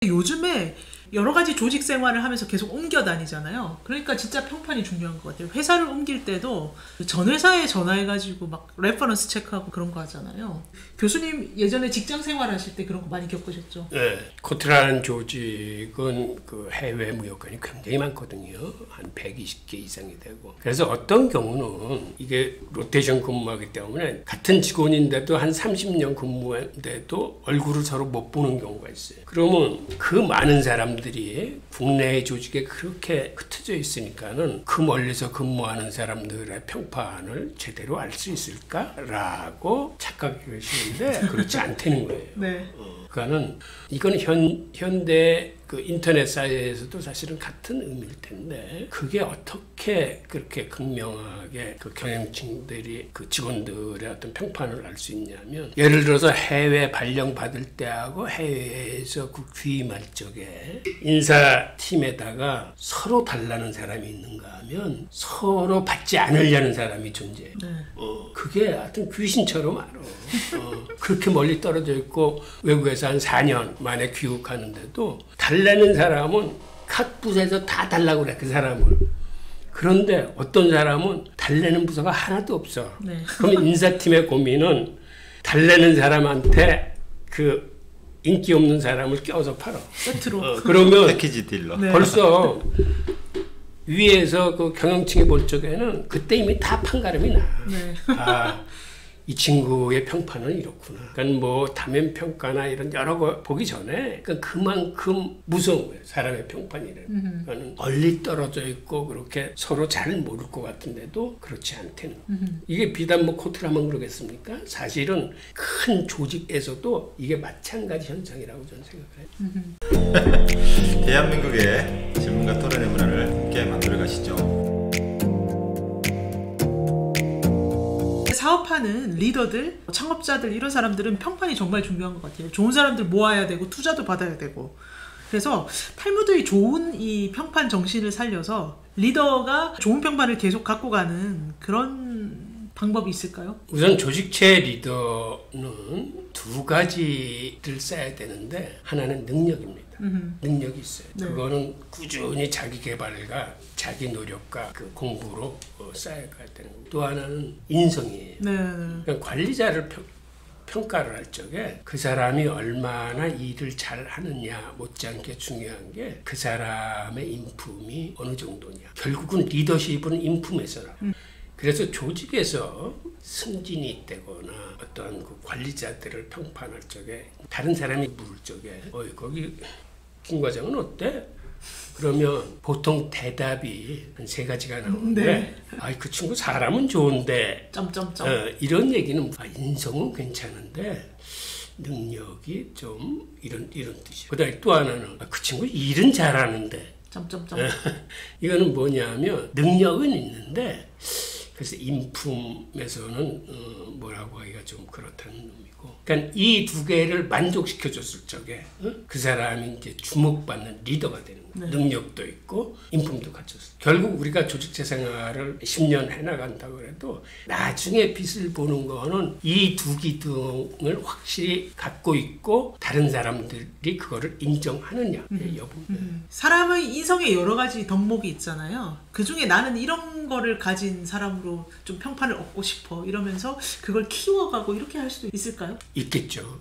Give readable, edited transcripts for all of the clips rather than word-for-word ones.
요즘에 여러 가지 조직 생활을 하면서 계속 옮겨 다니잖아요. 그러니까 진짜 평판이 중요한 것 같아요. 회사를 옮길 때도 전 회사에 전화해가지고 막 레퍼런스 체크하고 그런 거 하잖아요. 교수님 예전에 직장 생활 하실 때 그런 거 많이 겪으셨죠? 네. 코트라는 조직은 그 해외 무역관이 굉장히 많거든요. 한 120개 이상이 되고. 그래서 어떤 경우는 이게 로테이션 근무하기 때문에 같은 직원인데도 한 30년 근무했는데도 얼굴을 서로 못 보는 경우가 있어요. 그러면 그 많은 사람들이 국내 조직에 그렇게 흩어져 있으니까는 그 멀리서 근무하는 사람들의 평판을 제대로 알 수 있을까라고 착각이 계시는데 그렇지 않다는 거예요. 네. 그러니까는 이건 현대 그 인터넷 사회에서도 사실은 같은 의미일 텐데 그게 어떻게 그렇게 극명하게 그 경영층들이 그 직원들의 어떤 평판을 알 수 있냐면 예를 들어서 해외 발령 받을 때하고 해외에서 그 귀임할 적에 인사팀에다가 서로 달라는 사람이 있는가 하면 서로 받지 않으려는 사람이 존재해요. 네. 그게 하여튼 귀신처럼 알아. 그렇게 멀리 떨어져 있고 외국에서 한 4년 만에 귀국하는데도 달라는 사람은 각 부서에서 다 달라고 그래, 그 사람을. 그런데 어떤 사람은 달래는 부서가 하나도 없어. 네. 그럼 인사팀의 고민은 달래는 사람한테 그 인기 없는 사람을 껴서 팔아. 세트로. 그러면 패키지 딜러. 네. 벌써 위에서 그 경영층이 볼 적에는 그때 이미 다 판가름이 나. 네. 아, 이 친구의 평판은 이렇구나. 그러니까 뭐 다면 평가나 이런 여러 거 보기 전에 그러니까 그만큼 무서운 거예요. 사람의 평판이라는. 그러니까 멀리 떨어져 있고 그렇게 서로 잘 모를 것 같은데도 그렇지 않다는. 이게 비단 뭐 코트라만 그러겠습니까? 사실은 큰 조직에서도 이게 마찬가지 현상이라고 저는 생각해요. 대한민국의 질문과 토론의 문화를 함께 만들어 가시죠. 사업하는 리더들, 창업자들 이런 사람들은 평판이 정말 중요한 것 같아요. 좋은 사람들 모아야 되고 투자도 받아야 되고. 그래서 탈무드의 좋은 이 평판 정신을 살려서 리더가 좋은 평판을 계속 갖고 가는 그런 방법이 있을까요? 우선 조직체 리더는 두 가지를 써야 되는데 하나는 능력입니다. 능력이 있어요. 네. 그거는 꾸준히 자기 개발과 자기 노력과 그 공부로 쌓여가야 되는 거고 또 하나는 인성이에요. 네. 그러니까 관리자를 평가를 할 적에 그 사람이 얼마나 일을 잘 하느냐 못지않게 중요한 게 그 사람의 인품이 어느 정도냐. 결국은 리더십은 인품에서 나와요. 그래서 조직에서 승진이 있다거나 어떤 그 관리자들을 평판할 적에 다른 사람이 물을 적에 거기 김 과장은 어때? 그러면 보통 대답이 한 3가지가 나오는데 네. 아이 그 친구 사람은 좋은데 점점점. 이런 얘기는 인성은 괜찮은데 능력이 좀 이런 뜻이에요. 그다음에 또 하나는 그 친구 일은 잘하는데 점점점. 이거는 뭐냐면 능력은 있는데 그래서 인품에서는 뭐라고 하기가 좀 그렇다는 의미고. 그러니까 이 두 개를 만족시켜줬을 적에 그 사람이 이제 주목받는 리더가 되는 거예요. 네. 능력도 있고 인품도 갖췄어요. 결국 우리가 조직체 생활을 10년 해나간다고 해도 나중에 빛을 보는 거는 이 두 기둥을 확실히 갖고 있고 다른 사람들이 그거를 인정하느냐의 여부입니다. 사람의 인성에 여러 가지 덕목이 있잖아요. 그 중에 나는 이런 거를 가진 사람으로 좀 평판을 얻고 싶어 이러면서 그걸 키워가고 이렇게 할 수도 있을까요? 있겠죠.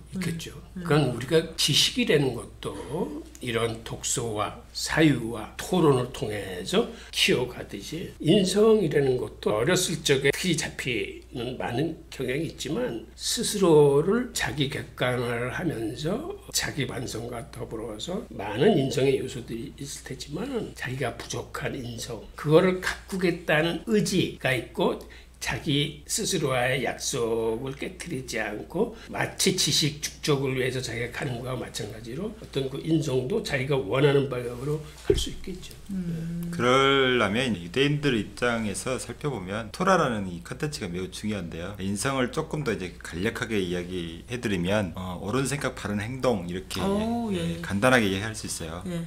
그건 우리가 지식이라는 것도 이런 독서와 사유와 토론을 통해서 키워가듯이 인성이라는 것도 어렸을 적에 피 잡히는 많은 경향이 있지만 스스로를 자기 객관화를 하면서 자기 반성과 더불어서 많은 인성의 요소들이 있을 테지만 자기가 부족한 인성 그거를 가꾸겠다는 의지가 있고 자기 스스로와의 약속을 깨트리지 않고 마치 지식 축적을 위해서 자기가 가는 것과 마찬가지로 어떤 그 인성도 자기가 원하는 방향으로 갈 수 있겠죠. 그러려면 유대인들 입장에서 살펴보면 토라라는 이 컨텐츠가 매우 중요한데요. 인성을 조금 더 이제 간략하게 이야기해드리면 옳은 생각, 바른 행동 이렇게 예. 간단하게 이해할 수 있어요. 예.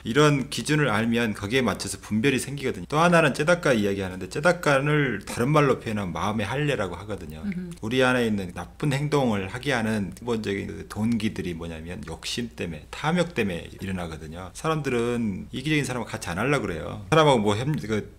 이런 기준을 알면 거기에 맞춰서 분별이 생기거든요. 또 하나는 째다까 이야기하는데 째다까를 다른 말로 표현하면 마음의 할례라고 하거든요. 우리 안에 있는 나쁜 행동을 하게 하는 기본적인 그 동기들이 뭐냐면 욕심 때문에, 탐욕 때문에 일어나거든요. 사람들은 이기적인 사람하고 같이 안 하려고 그래요. 사람하고 뭐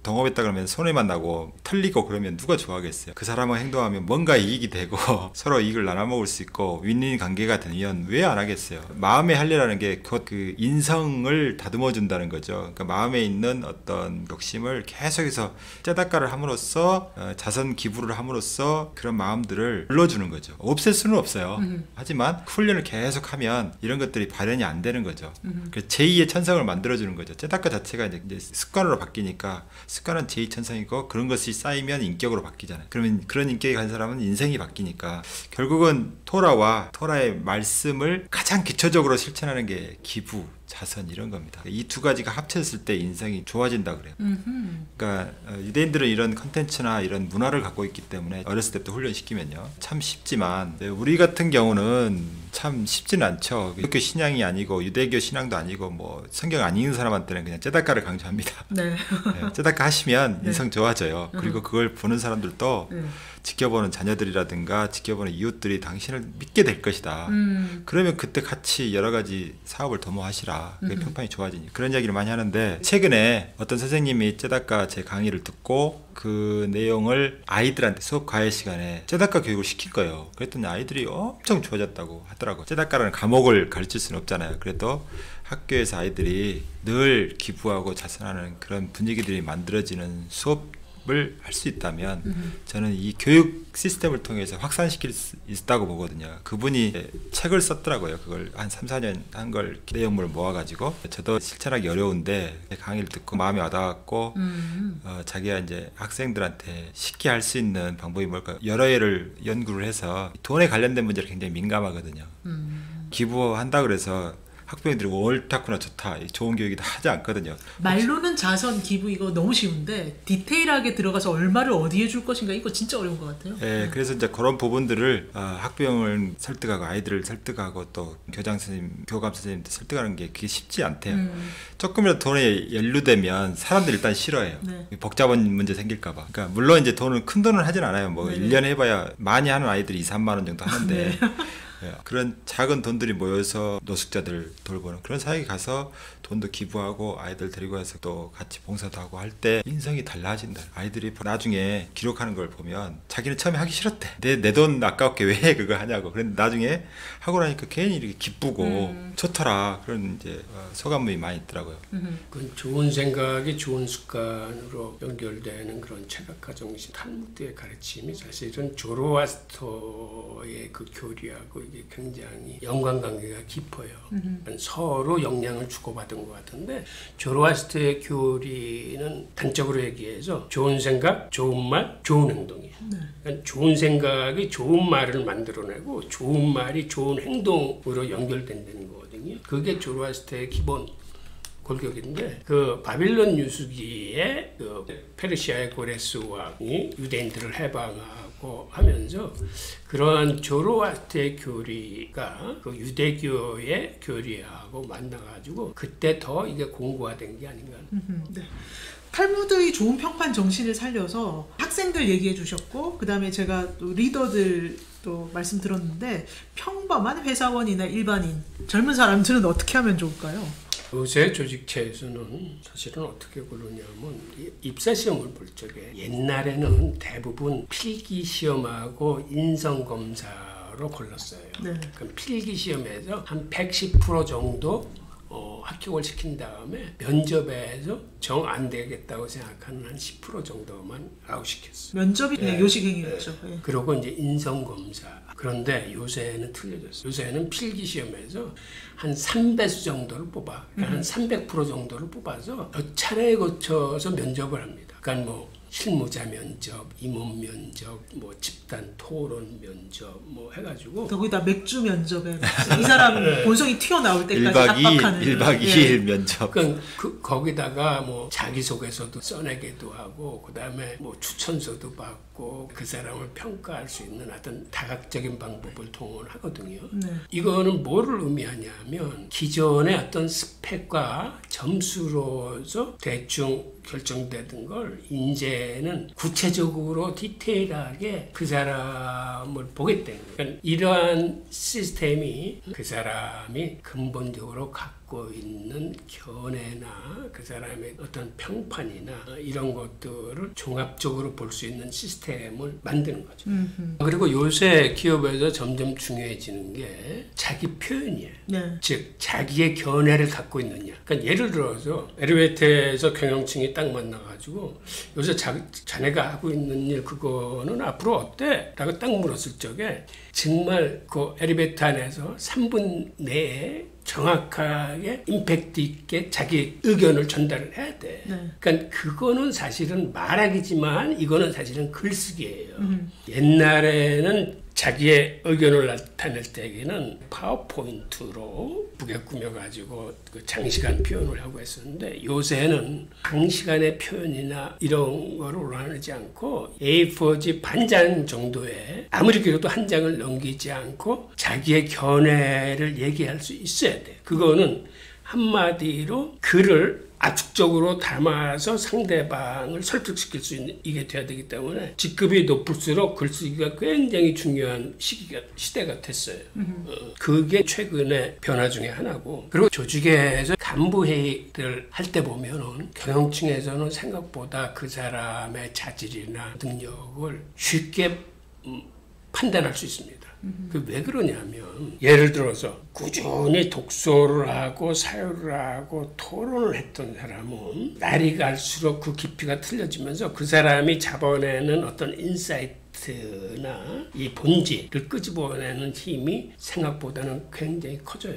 동업했다 그러면 손해만 나고 털리고 그러면 누가 좋아하겠어요. 그 사람하고 행동하면 뭔가 이익이 되고 서로 이익을 나눠 먹을 수 있고 윈윈 관계가 되면 왜 안 하겠어요. 마음의 할례라는 게 곧 그 인성을 다듬어 준다는 거죠. 그러니까 마음에 있는 어떤 욕심을 계속해서 째닦아를 함으로써 자선 기부를 함으로써 그런 마음들을 불러주는 거죠. 없앨 수는 없어요. 하지만 훈련을 계속하면 이런 것들이 발현이 안 되는 거죠. 그 제2의 천성을 만들어주는 거죠. 째닦아 자체가 이제 습관으로 바뀌니까 습관은 제2 천성이고 그런 것이 쌓이면 인격으로 바뀌잖아요. 그러면 그런 인격이 간 사람은 인생이 바뀌니까 결국은 토라의 말씀을 가장 기초적으로 실천하는 게 기부, 자선 이런 겁니다. 이 두 가지가 합쳐졌을 때 인생이 좋아진다 그래요. 그러니까 유대인들은 이런 컨텐츠나 이런 문화를 갖고 있기 때문에 어렸을 때부터 훈련시키면요 참 쉽지만 우리 같은 경우는 참 쉽지는 않죠. 기독교 신앙이 아니고 유대교 신앙도 아니고 뭐 성경 안 읽는 사람한테는 그냥 째닦아를 강조합니다. 네. 째닦아 하시면 인성 좋아져요. 그리고 그걸 보는 사람들도 지켜보는 자녀들이라든가 지켜보는 이웃들이 당신을 믿게 될 것이다. 그러면 그때 같이 여러 가지 사업을 도모하시라. 그게 평판이 좋아지니. 그런 이야기를 많이 하는데 최근에 어떤 선생님이 째닦아 제 강의를 듣고 그 내용을 아이들한테 수업 과외 시간에 째닦아 교육을 시킨 거예요. 그랬더니 아이들이 엄청 좋아졌다고 하더라고요. 째닦아라는 과목을 가르칠 수는 없잖아요. 그래도 학교에서 아이들이 늘 기부하고 자선하는 그런 분위기들이 만들어지는 수업을 할 수 있다면 저는 이 교육 시스템을 통해서 확산시킬 수 있다고 보거든요. 그분이 책을 썼더라고요. 그걸 한 3, 4년 한 걸 내용물을 모아가지고 저도 실천하기 어려운데 강의를 듣고 마음에 와닿았고 자기가 이제 학생들한테 쉽게 할 수 있는 방법이 뭘까 여러 해를 연구를 해서 돈에 관련된 문제를 굉장히 민감하거든요. 기부한다 그래서 학부모들이 옳다구나 좋다 좋은 교육이다 하지 않거든요. 말로는 자선 기부 이거 너무 쉬운데 디테일하게 들어가서 얼마를 어디에 줄 것인가 이거 진짜 어려운 것 같아요. 네, 그래서 이제 그런 부분들을 학부형을 설득하고 아이들을 설득하고 또 교장 선생님, 교감 선생님들 설득하는 게 그게 쉽지 않대요. 조금이라도 돈에 연루되면 사람들이 일단 싫어해요. 네. 복잡한 문제 생길까봐. 그러니까 물론 이제 큰 돈은 하진 않아요. 뭐 네. 1년에 해봐야 많이 하는 아이들이 2, 3만 원 정도 하는데. 네. 그런 작은 돈들이 모여서 노숙자들 돌보는 그런 사역에 가서 돈도 기부하고 아이들 데리고 와서 또 같이 봉사도 하고 할 때 인성이 달라진다. 아이들이 나중에 기록하는 걸 보면 자기는 처음에 하기 싫었대. 내 돈 아깝게 왜 그거 하냐고. 그런데 나중에 하고 나니까 괜히 이렇게 기쁘고 좋더라. 그런 이제 소감이 많이 있더라고요. 그 좋은 생각이 좋은 습관으로 연결되는 그런 체각화 정신, 탈무드의 가르침이 사실은 조로아스터의 그 교리하고 이게 굉장히 연관관계가 깊어요. 서로 영향을 주고받은 것 같은데 조로아스터의 교리는 단적으로 얘기해서 좋은 생각, 좋은 말, 좋은 행동이에요. 그러니까 좋은 생각이 좋은 말을 만들어내고 좋은 말이 좋은 행동으로 연결된다는 거거든요. 그게 조로아스터의 기본 골격인데 그 바빌론 유수기에 그 페르시아의 고레스 왕이 유대인들을 해방하고 하면서 그러한 조로아스터의 교리가 그 유대교의 교리하고 만나가지고 그때 더 이게 공고화된 게 아닌가. 네. 탈무드의 좋은 평판 정신을 살려서 학생들 얘기해 주셨고 그 다음에 제가 또 리더들도 말씀 들었는데 평범한 회사원이나 일반인 젊은 사람들은 어떻게 하면 좋을까요? 요새 조직체에서는 사실은 어떻게 그러냐면 입사시험을 볼 적에 옛날에는 대부분 필기시험하고 인성검사로 골랐어요. 네. 그럼 필기시험에서 한 110% 정도 합격을 시킨 다음에 면접에서 정 안 되겠다고 생각하는 한 10% 정도만 아웃시켰어요. 면접이 그냥 요식행위였죠. 네. 그리고 이제 인성검사. 그런데 요새는 틀려졌어요. 요새는 필기시험에서 한 3배수 정도를 뽑아. 그러니까 한 300% 정도를 뽑아서 몇 차례에 거쳐서 면접을 합니다. 그러니까 뭐 실무자 면접, 임원 면접, 뭐 집단 토론 면접 뭐 해가지고 거기다 맥주 면접에 이 사람 본성이 튀어나올 때까지 압박하는 1박 2일 면접. 그러니까 거기다가 뭐 자기소개서도 써내기도 하고 그다음에 뭐 추천서도 받고 그 사람을 평가할 수 있는 어떤 다각적인 방법을 동원하거든요. 네. 이거는 뭐를 의미하냐면 기존의 어떤 스펙과 점수로서 대충 결정되던 걸 이제는 구체적으로 디테일하게 그 사람을 보겠다는 거예요. 그러니까 이러한 시스템이 그 사람이 근본적으로 갖고 있는 견해나 그 사람의 어떤 평판이나 이런 것들을 종합적으로 볼 수 있는 시스템을 만드는 거죠. 그리고 요새 기업에서 점점 중요해지는 게 자기 표현이에요. 네. 즉 자기의 견해를 갖고 있느냐. 그러니까 예를 들어서 엘리베이터에서 경영층이 딱 만나가지고 요새 자네가 하고 있는 일 그거는 앞으로 어때? 라고 딱 물었을 적에 정말 그 엘리베이터 안에서 3분 내에 정확하게 임팩트 있게 자기 의견을 전달을 해야 돼. 네. 그러니까 그거는 사실은 말하기지만 이거는 사실은 글쓰기예요. 옛날에는 자기의 의견을 나타낼 때에는 파워포인트로 북에 꾸며가지고 그 장시간 표현을 하고 했었는데 요새는 장시간의 표현이나 이런 거를 원하지 않고 A4지 반장 정도의 아무리 그래도 한 장을 넘기지 않고 자기의 견해를 얘기할 수 있어야 돼. 그거는 한마디로 글을 압축적으로 담아서 상대방을 설득시킬 수 있는 이게 돼야 되기 때문에 직급이 높을수록 글쓰기가 굉장히 중요한 시대가 됐어요. 그게 최근의 변화 중에 하나고 그리고 조직에서 간부 회의를 할 때 보면은 경영층에서는 생각보다 그 사람의 자질이나 능력을 쉽게 판단할 수 있습니다. 그 왜 그러냐면 예를 들어서 꾸준히 독서를 하고 사유를 하고 토론을 했던 사람은 날이 갈수록 그 깊이가 틀려지면서 그 사람이 잡아내는 어떤 인사이트나 이 본질을 끄집어내는 힘이 생각보다는 굉장히 커져요.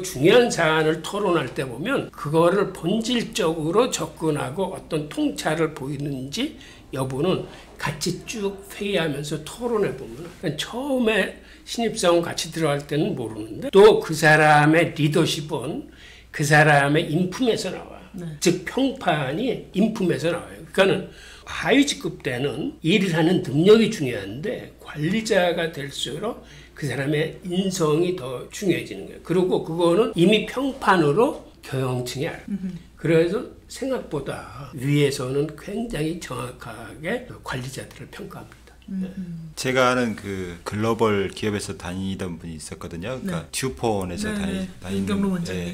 중요한 사안을 토론할 때 보면 그거를 본질적으로 접근하고 어떤 통찰을 보이는지 여부는 같이 쭉 회의하면서 토론해 보면 처음에 신입사원 같이 들어갈 때는 모르는데 또 그 사람의 리더십은 그 사람의 인품에서 나와요. 네. 즉 평판이 인품에서 나와요. 그러니까는 하위 직급 때는 일을 하는 능력이 중요한데 관리자가 될수록 그 사람의 인성이 더 중요해지는 거예요. 그리고 그거는 이미 평판으로 경영층이 알아요. 그래서 생각보다 위에서는 굉장히 정확하게 관리자들을 평가합니다. 제가 아는 그 글로벌 기업에서 다니던 분이 있었거든요. 그러니까 듀폰에서 다니는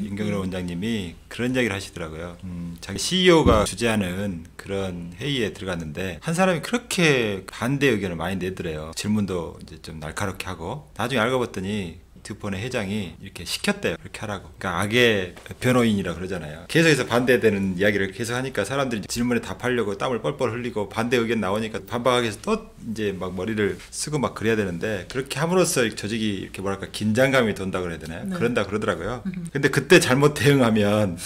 윤경로 원장님이 그런 이야기를 하시더라고요. 자기 CEO가 주재하는 그런 회의에 들어갔는데 한 사람이 그렇게 반대 의견을 많이 내더래요. 질문도 이제 좀 날카롭게 하고 나중에 알고 봤더니 듀폰의 회장이 이렇게 시켰대요. 그렇게 하라고. 그러니까 악의 변호인이라 그러잖아요. 계속해서 반대되는 이야기를 계속 하니까 사람들이 질문에 답하려고 땀을 뻘뻘 흘리고 반대 의견 나오니까 반박하기 위해서 또 이제 막 머리를 쓰고 막 그래야 되는데 그렇게 함으로써 조직이 이렇게 뭐랄까 긴장감이 돈다 그래야 되나요? 네. 그런다 그러더라고요. 근데 그때 잘못 대응하면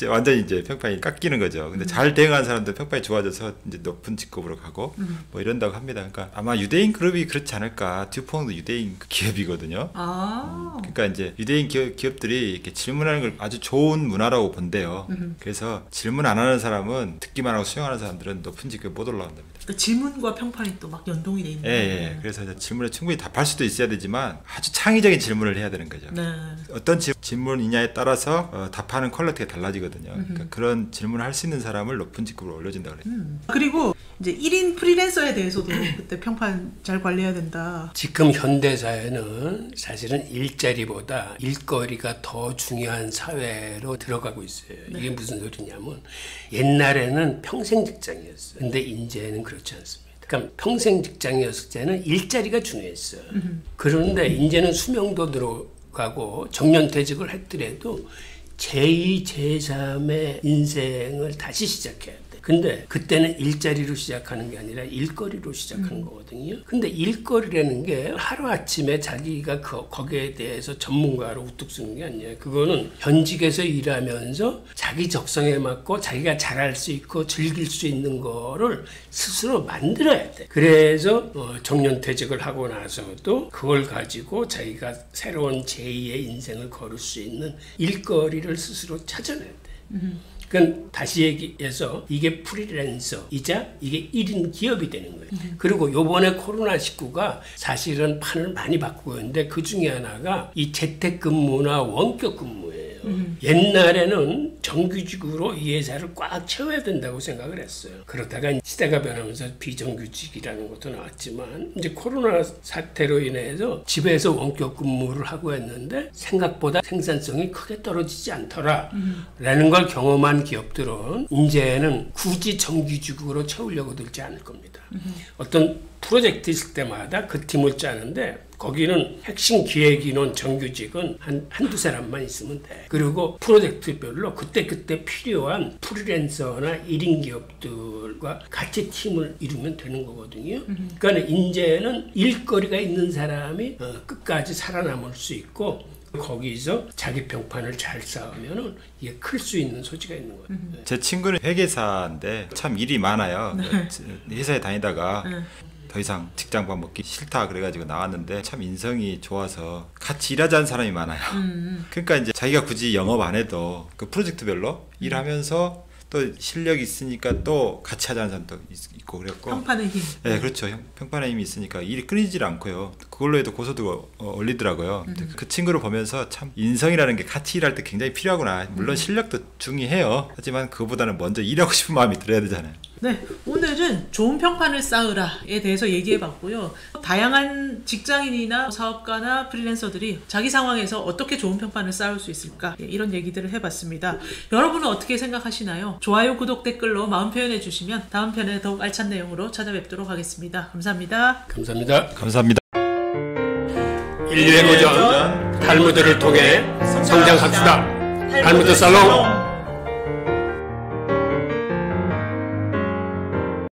완전히 이제 평판이 깎이는 거죠. 근데 잘 대응한 사람들 평판이 좋아져서 이제 높은 직급으로 가고 뭐 이런다고 합니다. 그러니까 아마 유대인 그룹이 그렇지 않을까. 듀폰도 유대인 기업이거든요. 그러니까 이제 유대인 기업들이 이렇게 질문하는 걸 아주 좋은 문화라고 본대요. 그래서 질문 안 하는 사람은 듣기만 하고 수용하는 사람들은 높은 직급에 못 올라간답니다. 그러니까 질문과 평판이 또 막 연동이 돼 있는 거예요. 예. 그래서 질문에 충분히 답할 수도 있어야 되지만 아주 창의적인 질문을 해야 되는 거죠. 네. 어떤 질문이냐에 따라서 답하는 퀄리티가 달라지거든요. 그러니까 그런 질문을 할 수 있는 사람을 높은 직급으로 올려준다 그래요. 그리고 이제 1인 프리랜서에 대해서도 그때 평판 잘 관리해야 된다. 지금 현대사회는 사실은 일자리보다 일거리가 더 중요한 사회로 들어가고 있어요. 네. 이게 무슨 소리냐면 옛날에는 평생 직장이었어요. 근데 이제는 그렇지 않습니다. 그러니까 평생 직장이었을 때는 일자리가 중요했어요. 그런데 이제는 수명도 들어가고 정년퇴직을 했더라도 제2, 제3의 인생을 다시 시작해야 돼. 근데 그때는 일자리로 시작하는 게 아니라 일거리로 시작하는 거거든요. 근데 일거리라는 게 하루아침에 자기가 거기에 대해서 전문가로 우뚝 쓰는 게 아니에요. 그거는 현직에서 일하면서 자기 적성에 맞고 자기가 잘할 수 있고 즐길 수 있는 거를 스스로 만들어야 돼. 그래서 정년퇴직을 하고 나서도 그걸 가지고 자기가 새로운 제2의 인생을 걸을 수 있는 일거리를 스스로 찾아내야 돼. 그건 다시 얘기해서 이게 프리랜서이자 이게 1인 기업이 되는 거예요. 그리고 요번에 코로나19가 사실은 판을 많이 바꾸고 있는데 그 중에 하나가 이 재택근무나 원격근무예요. 옛날에는 정규직으로 이 회사를 꽉 채워야 된다고 생각을 했어요. 그러다가 시대가 변하면서 비정규직이라는 것도 나왔지만 이제 코로나 사태로 인해서 집에서 원격 근무를 하고 했는데 생각보다 생산성이 크게 떨어지지 않더라라는 걸 경험한 기업들은 이제는 굳이 정규직으로 채우려고 들지 않을 겁니다. 어떤 프로젝트 있을 때마다 그 팀을 짜는데 거기는 핵심 기획인원 정규직은 한두 사람만 있으면 돼. 그리고 프로젝트별로 그때그때 필요한 프리랜서나 1인 기업들과 같이 팀을 이루면 되는 거거든요. 그러니까 이제는 일거리가 있는 사람이 끝까지 살아남을 수 있고 거기서 자기 평판을 잘 쌓으면 이게 클 수 있는 소지가 있는 거예요. 제 친구는 회계사인데 참 일이 많아요. 회사에 다니다가 더 이상 직장밥 먹기 싫다 그래가지고 나왔는데 참 인성이 좋아서 같이 일하자는 사람이 많아요. 그러니까 이제 자기가 굳이 영업 안 해도 그 프로젝트별로 일하면서 또 실력이 있으니까 또 같이 하자는 사람도 있고 그랬고. 평판의 힘. 네, 그렇죠. 평판의 힘이 있으니까 일이 끊이질 않고요. 그걸로 해도 고소득가 올리더라고요. 그 친구를 보면서 참 인성이라는 게 같이 일할 때 굉장히 필요하구나. 물론 실력도 중요해요. 하지만 그거보다는 먼저 일하고 싶은 마음이 들어야 되잖아요. 네, 오늘은 좋은 평판을 쌓으라에 대해서 얘기해봤고요. 다양한 직장인이나 사업가나 프리랜서들이 자기 상황에서 어떻게 좋은 평판을 쌓을 수 있을까, 이런 얘기들을 해봤습니다. 여러분은 어떻게 생각하시나요? 좋아요, 구독, 댓글로 마음 표현해 주시면 다음 편에 더욱 알찬 내용으로 찾아뵙도록 하겠습니다. 감사합니다. 감사합니다. 감사합니다. 인류의 고전 탈무드를 통해 성장합시다. 탈무드 살롱.